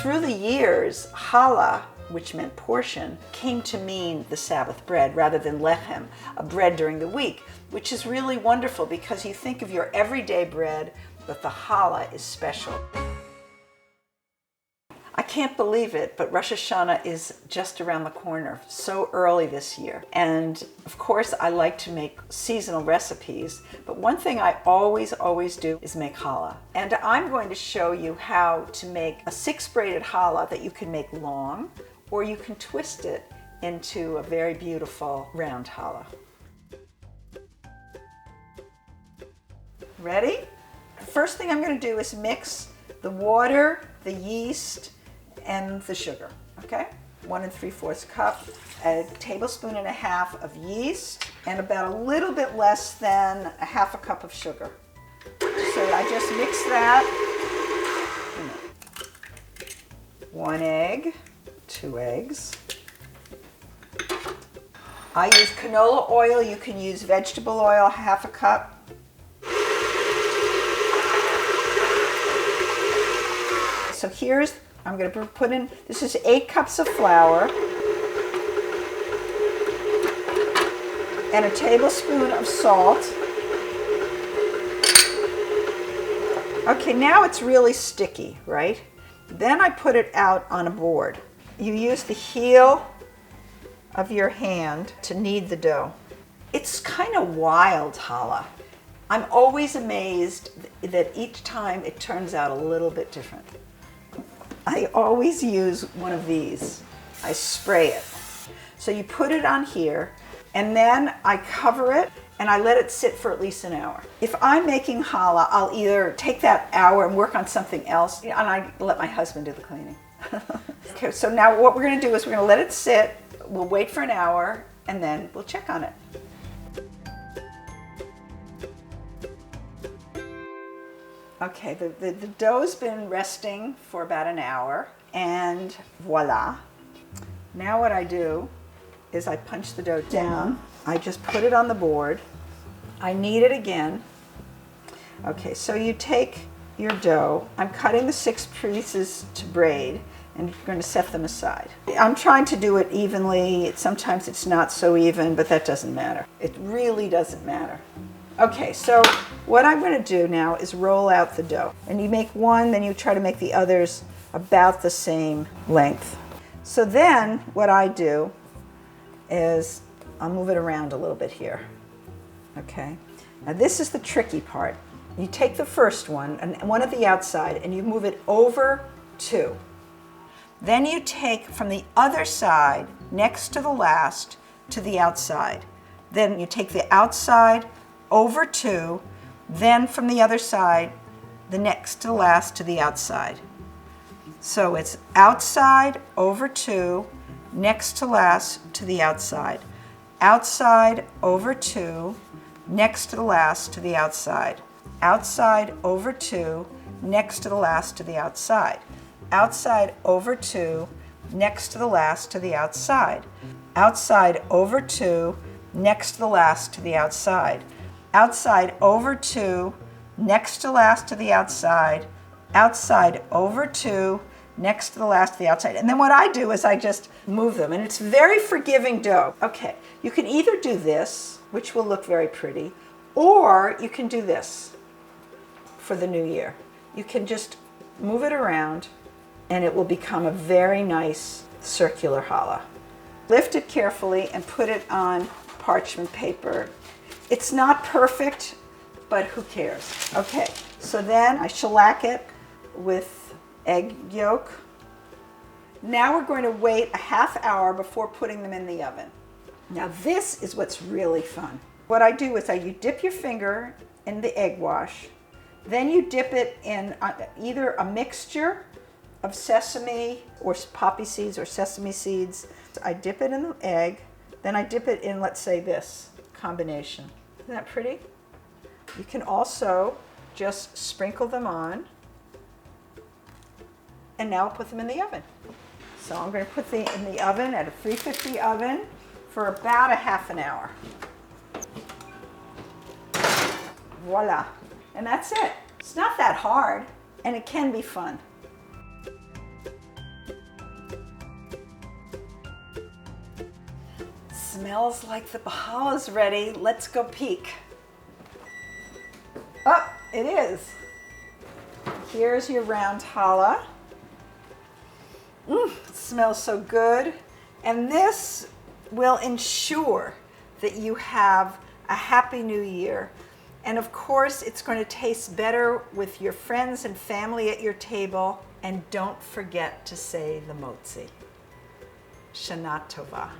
Through the years, challah, which meant portion, came to mean the Sabbath bread rather than lechem, a bread during the week, which is really wonderful because you think of your everyday bread, but the challah is special. I can't believe it, but Rosh Hashanah is just around the corner, so early this year. And of course, I like to make seasonal recipes, but one thing I always do is make challah. And I'm going to show you how to make a 6-braided challah that you can make long, or you can twist it into a very beautiful round challah. Ready? First thing I'm going to do is mix the water, the yeast, and the sugar, okay? 1 3/4 cup, a tablespoon and a half of yeast, and about a little bit less than a 1/2 cup of sugar. So I just mix that. 1 egg, 2 eggs. I use canola oil. You can use vegetable oil, 1/2 cup. So here's, I'm going to put in, this is 8 cups of flour and a tablespoon of salt. Okay, now it's really sticky, right? Then I put it out on a board. You use the heel of your hand to knead the dough. It's kind of wild challah. I'm always amazed that each time it turns out a little bit different. I always use one of these. I spray it. So you put it on here, and then I cover it and I let it sit for at least an hour. If I'm making challah, I'll either take that hour and work on something else, and I let my husband do the cleaning. Okay, so now what we're going to do is we're going to let it sit. We'll wait for an hour, and then we'll check on it. Okay, the dough's been resting for about an hour, and voila. Now what I do is I punch the dough down. I just put it on the board. I knead it again. Okay, so you take your dough. I'm cutting the 6 pieces to braid, and you're going to set them aside. I'm trying to do it evenly. Sometimes it's not so even, but that doesn't matter. It really doesn't matter. Okay, so what I'm going to do now is roll out the dough. And you make one, then you try to make the others about the same length. So then what I do is I'll move it around a little bit here. Okay, now this is the tricky part. You take the first one, and one at the outside, and you move it over 2. Then you take from the other side, next to the last, to the outside. Then you take the outside over 2, then from the other side, the next to the last to the outside. So it's outside over 2, next to last to the outside. Outside over 2, next to the last to the outside. Outside over 2, next to the last to the outside. Outside over 2, next to the last to the outside. Outside over 2, next to the last to the outside. Outside over 2, next to last to the outside. Outside over 2, next to the last to the outside. And then what I do is I just move them, and it's very forgiving dough. Okay, you can either do this, which will look very pretty, or you can do this for the new year. You can just move it around, and it will become a very nice circular challah. Lift it carefully and put it on parchment paper. It's not perfect, but who cares? Okay, so then I shellac it with egg yolk. Now we're going to wait a 1/2 hour before putting them in the oven. Now this is what's really fun. What I do is you dip your finger in the egg wash, then you dip it in either a mixture of sesame or poppy seeds or sesame seeds. I dip it in the egg, then I dip it in, let's say, this combination. Isn't that pretty? You can also just sprinkle them on, and now I'll put them in the oven. So I'm going to put them in the oven at a 350 oven for about a 1/2 hour. Voila. And that's it. It's not that hard, and it can be fun. smells like the challah is ready. Let's go peek. Oh, it is. Here's your round challah. It smells so good. And this will ensure that you have a happy new year. And of course, it's going to taste better with your friends and family at your table. And don't forget to say the motzi. Shana Tova.